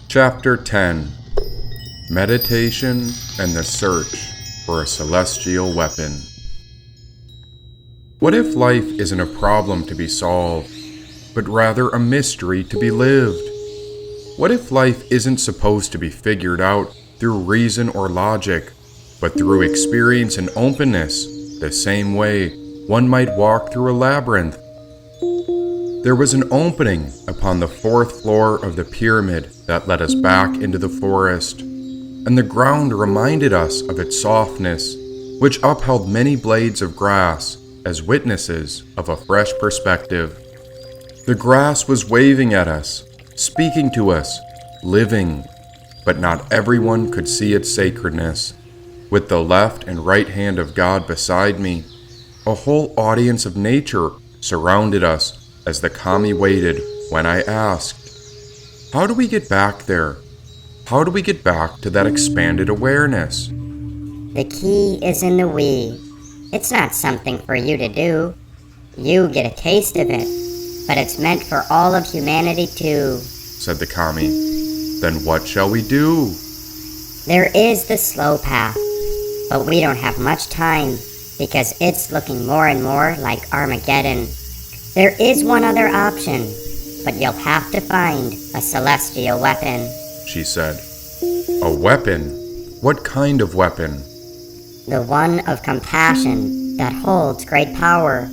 Chapter 10. Meditation and the Search for a Celestial Weapon. What if life isn't a problem to be solved, but rather a mystery to be lived? What if life isn't supposed to be figured out through reason or logic, but through experience and openness, the same way one might walk through a labyrinth? There was an opening upon the 4th floor of the pyramid that led us back into the forest, and the ground reminded us of its softness, which upheld many blades of grass as witnesses of a fresh perspective. The grass was waving at us, speaking to us, living, but not everyone could see its sacredness. With the left and right hand of God beside me, a whole audience of nature surrounded us as the kami waited when I asked, "How do we get back there? How do we get back to that expanded awareness?" The key is in the we. It's not something for you to do. You get a taste of it, but it's meant for all of humanity too, said the kami. Then what shall we do? There is the slow path, but we don't have much time because it's looking more and more like Armageddon. There is one other option, but you'll have to find a celestial weapon, she said. A weapon? What kind of weapon? The one of compassion that holds great power.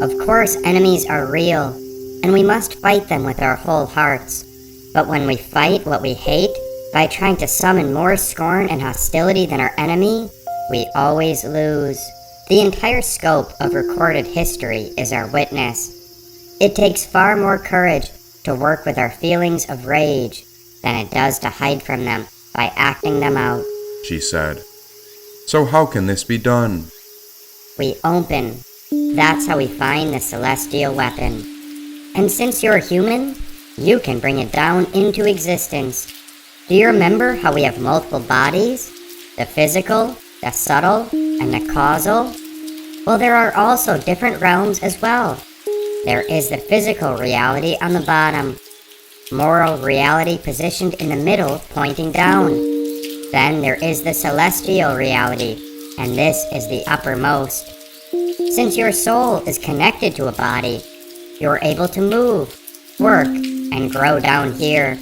Of course, enemies are real, and we must fight them with our whole hearts. But when we fight what we hate, by trying to summon more scorn and hostility than our enemy, we always lose. The entire scope of recorded history is our witness. It takes far more courage to work with our feelings of rage than it does to hide from them by acting them out, she said. So how can this be done? We open. That's how we find the celestial weapon. And since you're human, you can bring it down into existence. Do you remember how we have multiple bodies? The physical, the subtle, and the causal? Well, there are also different realms as well. There is the physical reality on the bottom, moral reality positioned in the middle pointing down. Then there is the celestial reality, and this is the uppermost. Since your soul is connected to a body, you're able to move, work, and grow down here.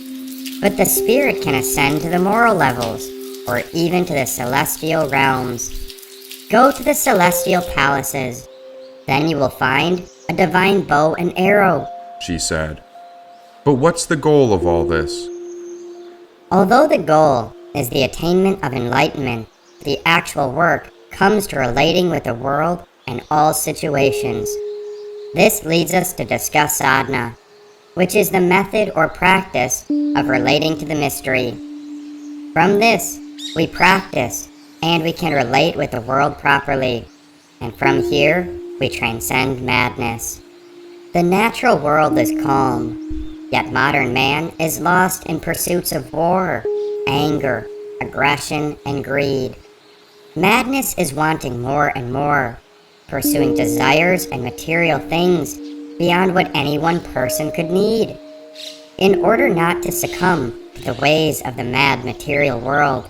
But the spirit can ascend to the moral levels, or even to the celestial realms. Go to the celestial palaces. Then you will find a divine bow and arrow, she said. But what's the goal of all this? Although the goal is the attainment of enlightenment, the actual work comes to relating with the world and all situations. This leads us to discuss sadhana, which is the method or practice of relating to the mystery. From this, we practice, and we can relate with the world properly, and from here, we transcend madness. The natural world is calm, yet modern man is lost in pursuits of war, anger, aggression, and greed. Madness is wanting more and more, pursuing desires and material things beyond what any one person could need. In order not to succumb to the ways of the mad material world,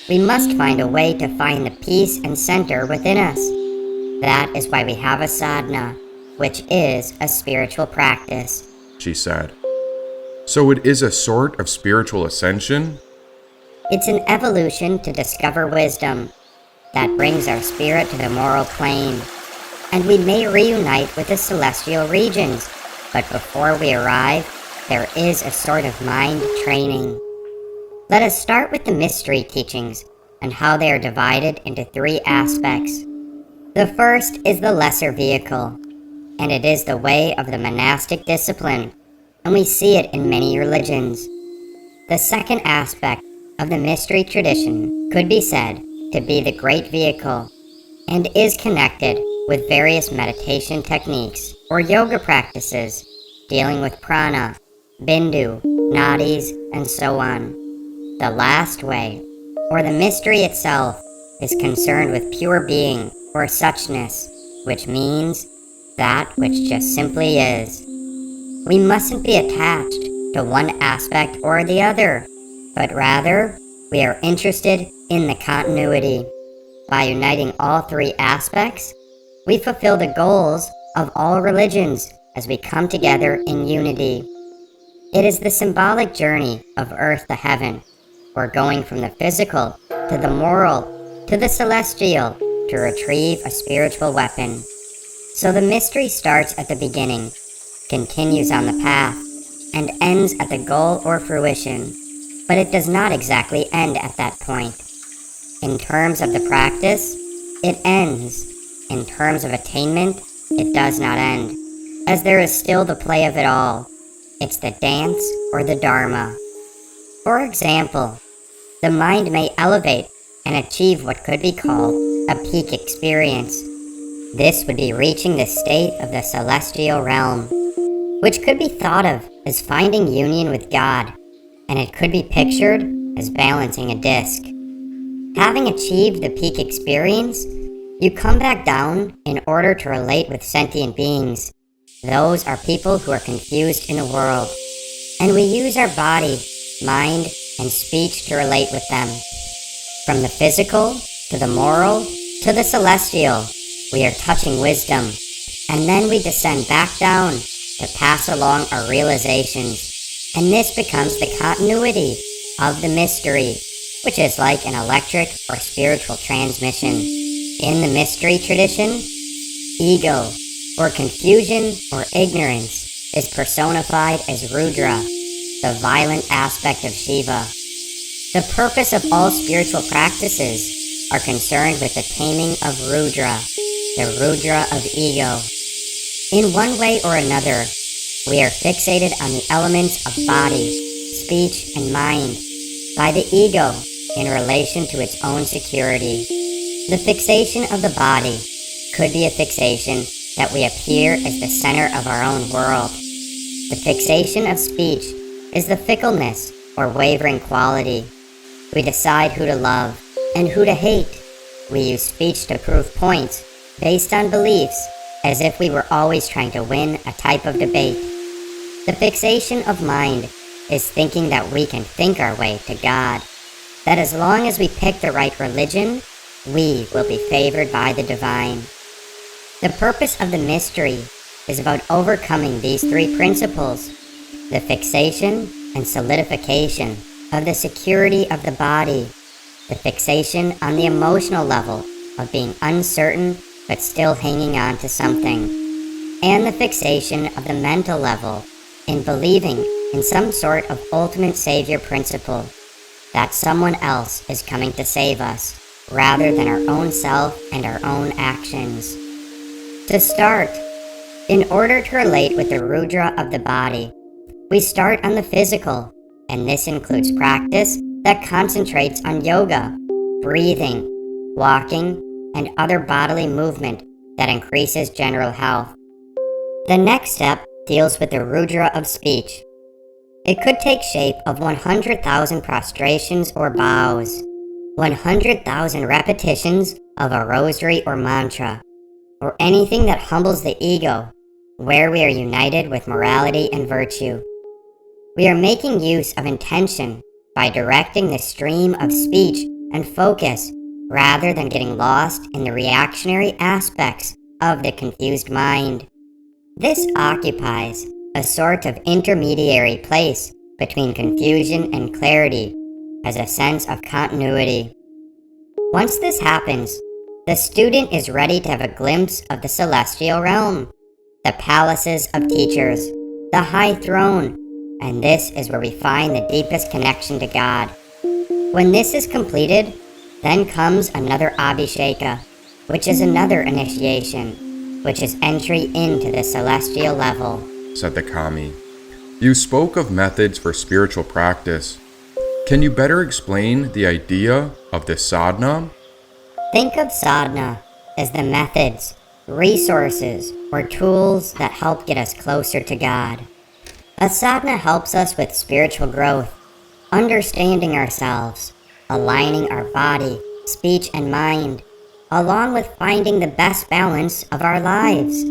we must find a way to find the peace and center within us. That is why we have a sadhana, which is a spiritual practice, she said. So it is a sort of spiritual ascension? It's an evolution to discover wisdom that brings our spirit to the moral plane, and we may reunite with the celestial regions, but before we arrive, there is a sort of mind training. Let us start with the mystery teachings and how they are divided into 3 aspects. The first is the lesser vehicle, and it is the way of the monastic discipline, and we see it in many religions. The second aspect of the mystery tradition could be said to be the great vehicle, and is connected with various meditation techniques or yoga practices dealing with prana, bindu, nadis, and so on. The last way, or the mystery itself, is concerned with pure being or suchness, which means that which just simply is. We mustn't be attached to one aspect or the other, but rather, we are interested in the continuity. By uniting all three aspects, we fulfill the goals of all religions as we come together in unity. It is the symbolic journey of earth to heaven, or going from the physical to the moral to the celestial to retrieve a spiritual weapon. So the mystery starts at the beginning, continues on the path, and ends at the goal or fruition, but it does not exactly end at that point. In terms of the practice, it ends. In terms of attainment, it does not end, as there is still the play of it all. It's the dance or the dharma. For example, the mind may elevate and achieve what could be called a peak experience. This would be reaching the state of the celestial realm, which could be thought of as finding union with God, and it could be pictured as balancing a disc. Having achieved the peak experience, you come back down in order to relate with sentient beings. Those are people who are confused in the world, and we use our body, mind, and speech to relate with them. From the physical, to the moral, to the celestial, we are touching wisdom, and then we descend back down to pass along our realizations, and this becomes the continuity of the mystery, which is like an electric or spiritual transmission. In the mystery tradition, ego, or confusion or ignorance, is personified as Rudra, the violent aspect of Shiva. The purpose of all spiritual practices are concerned with the taming of Rudra, the Rudra of ego. In one way or another, we are fixated on the elements of body, speech, and mind by the ego in relation to its own security. The fixation of the body could be a fixation that we appear as the center of our own world. The fixation of speech is the fickleness or wavering quality. We decide who to love and who to hate. We use speech to prove points based on beliefs, as if we were always trying to win a type of debate. The fixation of mind is thinking that we can think our way to God, that as long as we pick the right religion, we will be favored by the divine. The purpose of the mystery is about overcoming these three principles: the fixation and solidification of the security of the body, the fixation on the emotional level of being uncertain but still hanging on to something, and the fixation of the mental level in believing in some sort of ultimate savior principle, that someone else is coming to save us, rather than our own self and our own actions. To start, in order to relate with the Rudra of the body, we start on the physical, and this includes practice that concentrates on yoga, breathing, walking, and other bodily movement that increases general health. The next step deals with the Rudra of speech. It could take shape of 100,000 prostrations or bows, 100,000 repetitions of a rosary or mantra, or anything that humbles the ego, where we are united with morality and virtue. We are making use of intention by directing the stream of speech and focus rather than getting lost in the reactionary aspects of the confused mind. This occupies a sort of intermediary place between confusion and clarity as a sense of continuity. Once this happens, the student is ready to have a glimpse of the celestial realm, the palaces of teachers, the high throne, and this is where we find the deepest connection to God. When this is completed, then comes another Abhisheka, which is another initiation, which is entry into the celestial level, said the Kami. You spoke of methods for spiritual practice. Can you better explain the idea of the sadhana? Think of sadhana as the methods, resources, or tools that help get us closer to God. A sadhana helps us with spiritual growth, understanding ourselves, aligning our body, speech, and mind, along with finding the best balance of our lives.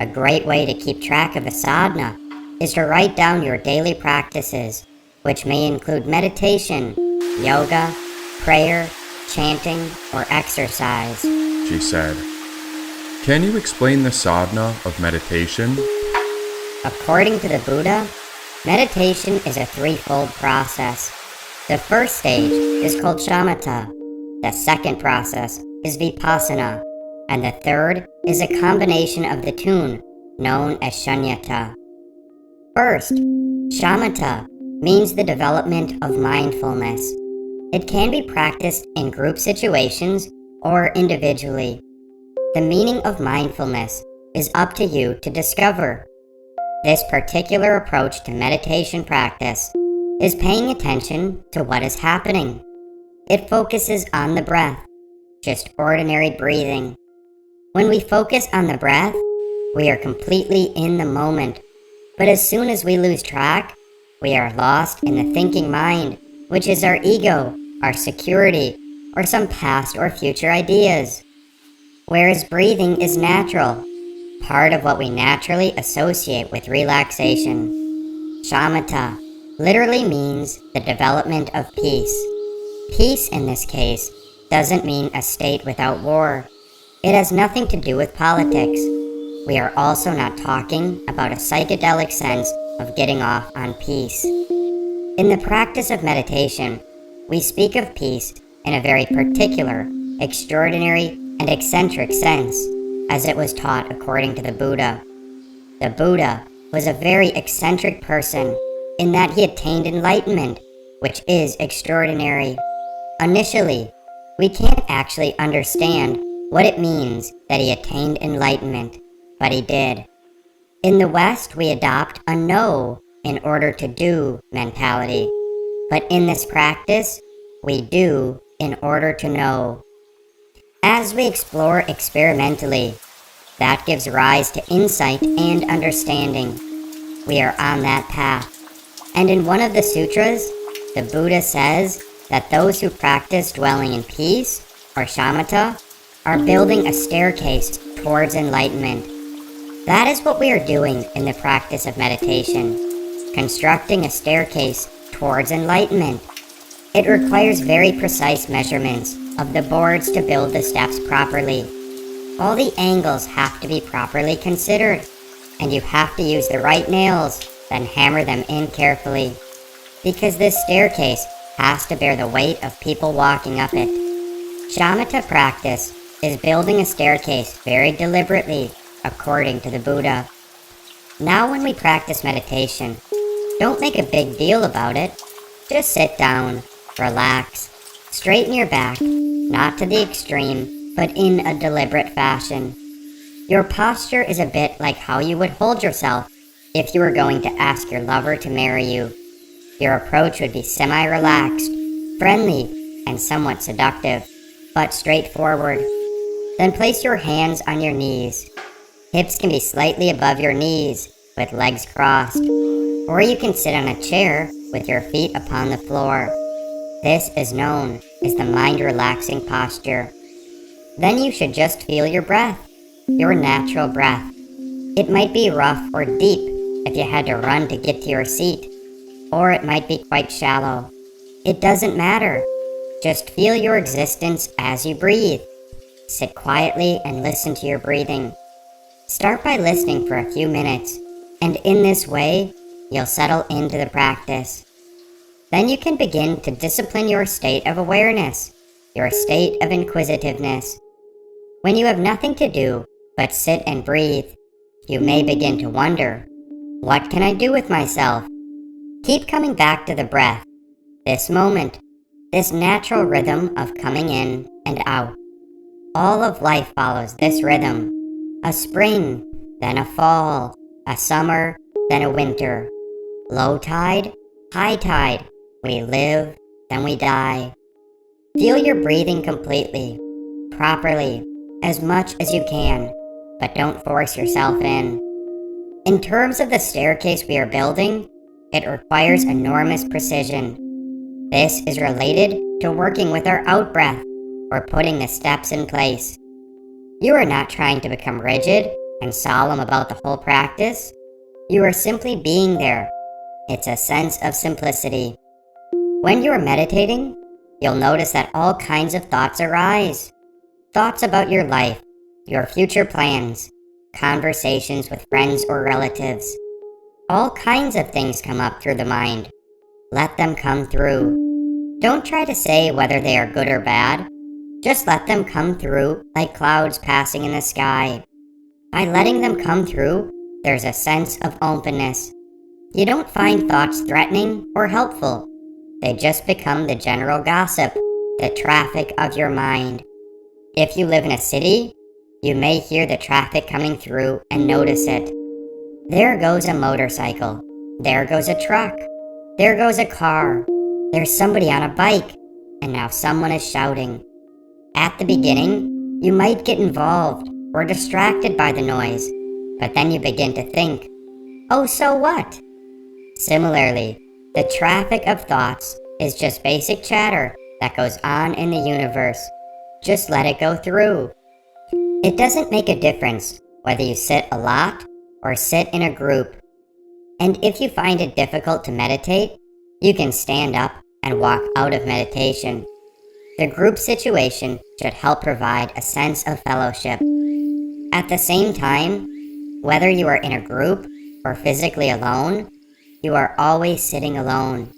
A great way to keep track of a sadhana is to write down your daily practices, which may include meditation, yoga, prayer, chanting, or exercise, she said. Can you explain the sadhana of meditation? According to the Buddha, meditation is a threefold process. The first stage is called shamatha, the second process is vipassana, and the third is a combination of the two, known as shunyata. First, shamatha means the development of mindfulness. It can be practiced in group situations or individually. The meaning of mindfulness is up to you to discover. This particular approach to meditation practice is paying attention to what is happening. It focuses on the breath, just ordinary breathing. When we focus on the breath, we are completely in the moment. But as soon as we lose track, we are lost in the thinking mind, which is our ego, our security, or some past or future ideas. Whereas breathing is natural, part of what we naturally associate with relaxation. Shamatha literally means the development of peace. Peace in this case doesn't mean a state without war. It has nothing to do with politics. We are also not talking about a psychedelic sense of getting off on peace. In the practice of meditation, we speak of peace in a very particular, extraordinary, and eccentric sense, as it was taught according to the Buddha. The Buddha was a very eccentric person in that he attained enlightenment, which is extraordinary. Initially, we can't actually understand what it means that he attained enlightenment, but he did. In the West, we adopt a know in order to do mentality, but in this practice, we do in order to know. As we explore experimentally, that gives rise to insight and understanding. We are on that path. And in one of the sutras, the Buddha says that those who practice dwelling in peace, or shamatha, are building a staircase towards enlightenment. That is what we are doing in the practice of meditation, constructing a staircase towards enlightenment. It requires very precise measurements of the boards to build the steps properly. All the angles have to be properly considered, and you have to use the right nails, then hammer them in carefully, because this staircase has to bear the weight of people walking up it. Shamatha practice is building a staircase very deliberately, according to the Buddha. Now when we practice meditation, don't make a big deal about it. Just sit down, relax, straighten your back, not to the extreme, but in a deliberate fashion. Your posture is a bit like how you would hold yourself if you were going to ask your lover to marry you. Your approach would be semi-relaxed, friendly, and somewhat seductive, but straightforward. Then place your hands on your knees. Hips can be slightly above your knees, with legs crossed, or you can sit on a chair with your feet upon the floor. This is known as the mind-relaxing posture. Then you should just feel your breath, your natural breath. It might be rough or deep if you had to run to get to your seat, or it might be quite shallow. It doesn't matter. Just feel your existence as you breathe. Sit quietly and listen to your breathing. Start by listening for a few minutes, and in this way, you'll settle into the practice. Then you can begin to discipline your state of awareness, your state of inquisitiveness. When you have nothing to do but sit and breathe, you may begin to wonder, what can I do with myself? Keep coming back to the breath, this moment, this natural rhythm of coming in and out. All of life follows this rhythm. A spring, then a fall, a summer, then a winter. Low tide, high tide. We live, then we die. Feel your breathing completely, properly, as much as you can, but don't force yourself in. In terms of the staircase we are building, it requires enormous precision. This is related to working with our out-breath, or putting the steps in place. You are not trying to become rigid and solemn about the whole practice. You are simply being there. It's a sense of simplicity. When you are meditating, you'll notice that all kinds of thoughts arise. Thoughts about your life, your future plans, conversations with friends or relatives. All kinds of things come up through the mind. Let them come through. Don't try to say whether they are good or bad. Just let them come through like clouds passing in the sky. By letting them come through, there's a sense of openness. You don't find thoughts threatening or helpful. They just become the general gossip, the traffic of your mind. If you live in a city, you may hear the traffic coming through and notice it. There goes a motorcycle. There goes a truck. There goes a car. There's somebody on a bike. And now someone is shouting. At the beginning, you might get involved or distracted by the noise, but then you begin to think, oh, so what? Similarly, the traffic of thoughts is just basic chatter that goes on in the universe. Just let it go through. It doesn't make a difference whether you sit a lot or sit in a group. And if you find it difficult to meditate, you can stand up and walk out of meditation. The group situation should help provide a sense of fellowship. At the same time, whether you are in a group or physically alone, you are always sitting alone.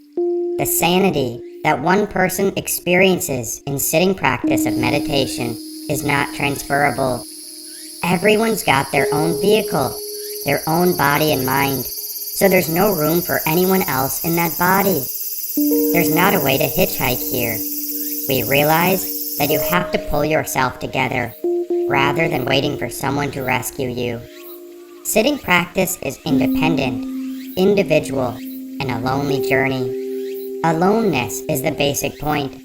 The sanity that one person experiences in sitting practice of meditation is not transferable. Everyone's got their own vehicle, their own body and mind, so there's no room for anyone else in that body. There's not a way to hitchhike here. We realize that you have to pull yourself together, rather than waiting for someone to rescue you. Sitting practice is independent, individual, and a lonely journey. Aloneness is the basic point.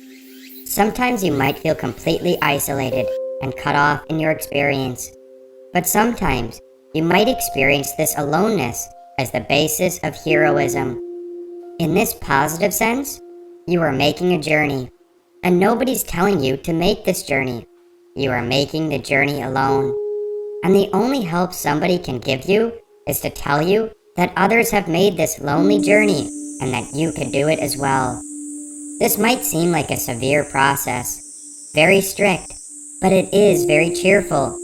Sometimes you might feel completely isolated and cut off in your experience, but sometimes you might experience this aloneness as the basis of heroism. In this positive sense, you are making a journey, and nobody's telling you to make this journey. You are making the journey alone. And the only help somebody can give you is to tell you that others have made this lonely journey and that you could do it as well. This might seem like a severe process, very strict, but it is very cheerful,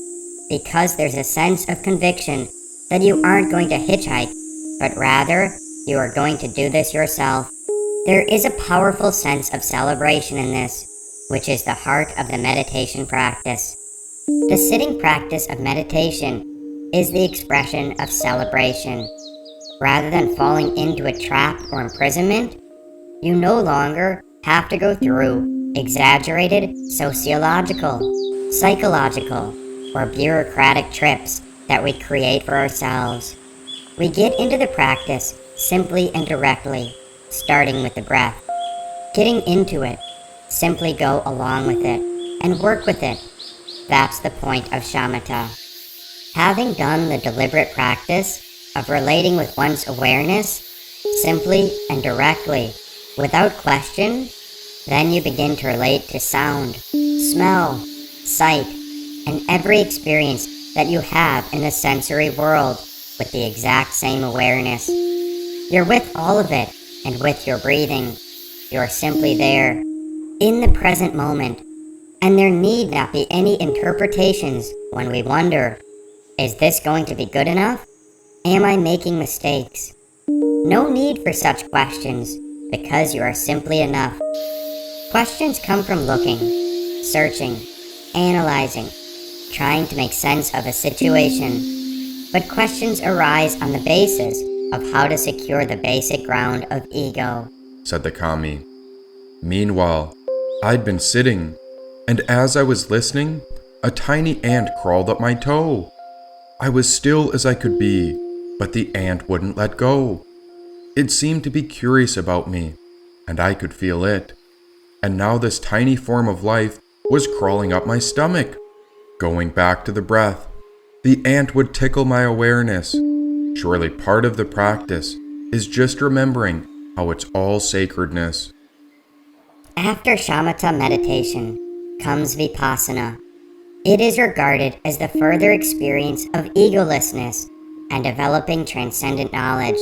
because there's a sense of conviction that you aren't going to hitchhike, but rather you are going to do this yourself. There is a powerful sense of celebration in this, which is the heart of the meditation practice. The sitting practice of meditation is the expression of celebration. Rather than falling into a trap or imprisonment, you no longer have to go through exaggerated sociological, psychological, or bureaucratic trips that we create for ourselves. We get into the practice simply and directly, starting with the breath. Getting into it, simply go along with it and work with it. That's the point of shamatha. Having done the deliberate practice of relating with one's awareness, simply and directly, without question, then you begin to relate to sound, smell, sight, and every experience that you have in the sensory world with the exact same awareness. You're with all of it, and with your breathing, you're simply there, in the present moment, and there need not be any interpretations when we wonder, is this going to be good enough? Am I making mistakes? No need for such questions, because you are simply enough. Questions come from looking, searching, analyzing, trying to make sense of a situation, but questions arise on the basis of how to secure the basic ground of ego, said the kami. Meanwhile, I'd been sitting, and as I was listening, a tiny ant crawled up my toe. I was still as I could be, but the ant wouldn't let go. It seemed to be curious about me, and I could feel it. And now this tiny form of life was crawling up my stomach. Going back to the breath, the ant would tickle my awareness. Surely part of the practice is just remembering how it's all sacredness. After shamatha meditation comes vipassana. It is regarded as the further experience of egolessness and developing transcendent knowledge.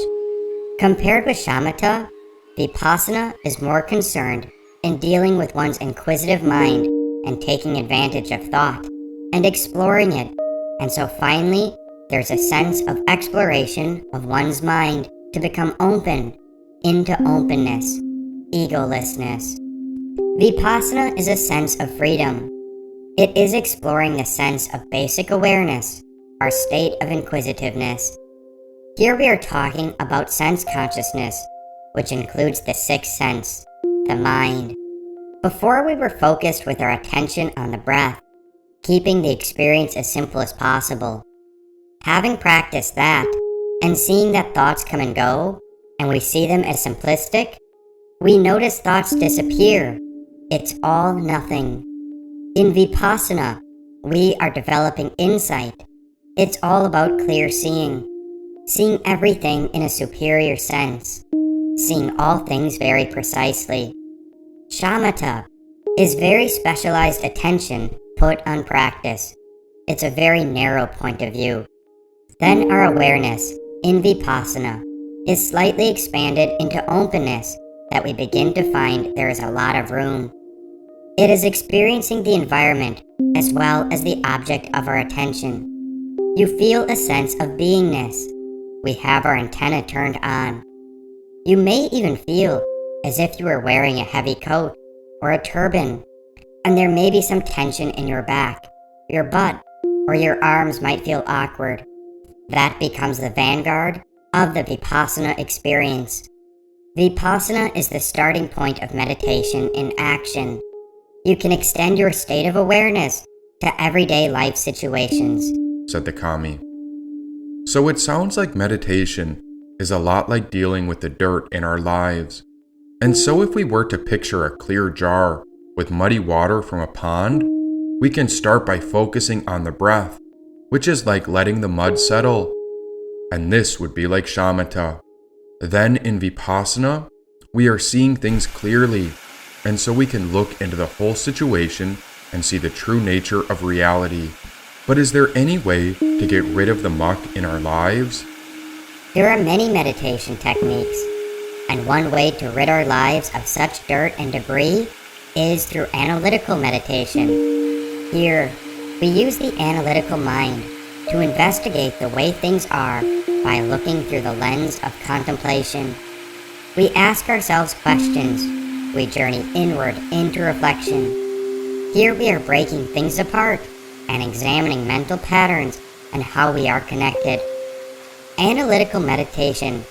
Compared with shamatha, vipassana is more concerned in dealing with one's inquisitive mind and taking advantage of thought and exploring it. And so finally, there's a sense of exploration of one's mind to become open into openness, egolessness. Vipassana is a sense of freedom. It is exploring the sense of basic awareness, our state of inquisitiveness. Here we are talking about sense consciousness, which includes the sixth sense, the mind. Before we were focused with our attention on the breath, keeping the experience as simple as possible. Having practiced that, and seeing that thoughts come and go, and we see them as simplistic, we notice thoughts disappear. It's all nothing. In Vipassana, we are developing insight. It's all about clear seeing everything in a superior sense, seeing all things very precisely. Shamatha is very specialized attention put on practice. It's a very narrow point of view. Then our awareness in Vipassana is slightly expanded into openness that we begin to find there is a lot of room. It is experiencing the environment as well as the object of our attention. You feel a sense of beingness. We have our antenna turned on. You may even feel as if you were wearing a heavy coat or a turban, and there may be some tension in your back, your butt, or your arms might feel awkward. That becomes the vanguard of the Vipassana experience. Vipassana is the starting point of meditation in action. You can extend your state of awareness to everyday life situations, said the kami. So it sounds like meditation is a lot like dealing with the dirt in our lives. And so if we were to picture a clear jar with muddy water from a pond, we can start by focusing on the breath, which is like letting the mud settle. And this would be like shamatha. Then in Vipassana, we are seeing things clearly, and so we can look into the whole situation and see the true nature of reality. But is there any way to get rid of the muck in our lives? There are many meditation techniques, and one way to rid our lives of such dirt and debris is through analytical meditation. Here, we use the analytical mind to investigate the way things are by looking through the lens of contemplation. We ask ourselves questions. We journey inward into reflection. Here we are breaking things apart and examining mental patterns and how we are connected. Analytical meditation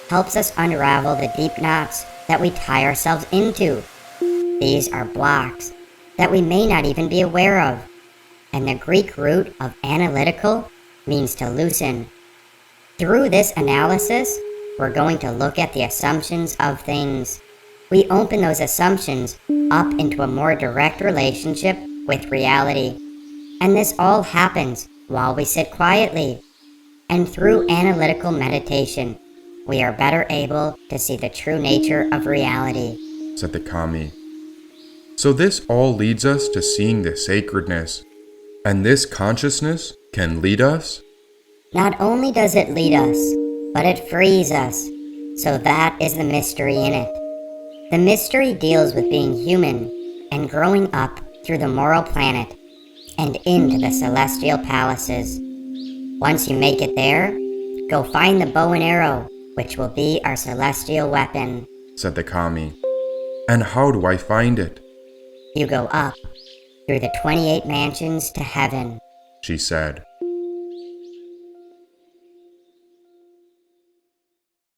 helps us unravel the deep knots that we tie ourselves into. These are blocks that we may not even be aware of. And the Greek root of analytical means to loosen. Through this analysis, we're going to look at the assumptions of things. We open those assumptions up into a more direct relationship with reality. And this all happens while we sit quietly. And through analytical meditation, we are better able to see the true nature of reality, said the kami. So this all leads us to seeing the sacredness. And this consciousness can lead us? Not only does it lead us, but it frees us. So that is the mystery in it. The mystery deals with being human and growing up through the moral planet and into the celestial palaces. Once you make it there, go find the bow and arrow, which will be our celestial weapon, said the kami. And how do I find it? You go up through the 28 mansions to heaven, she said.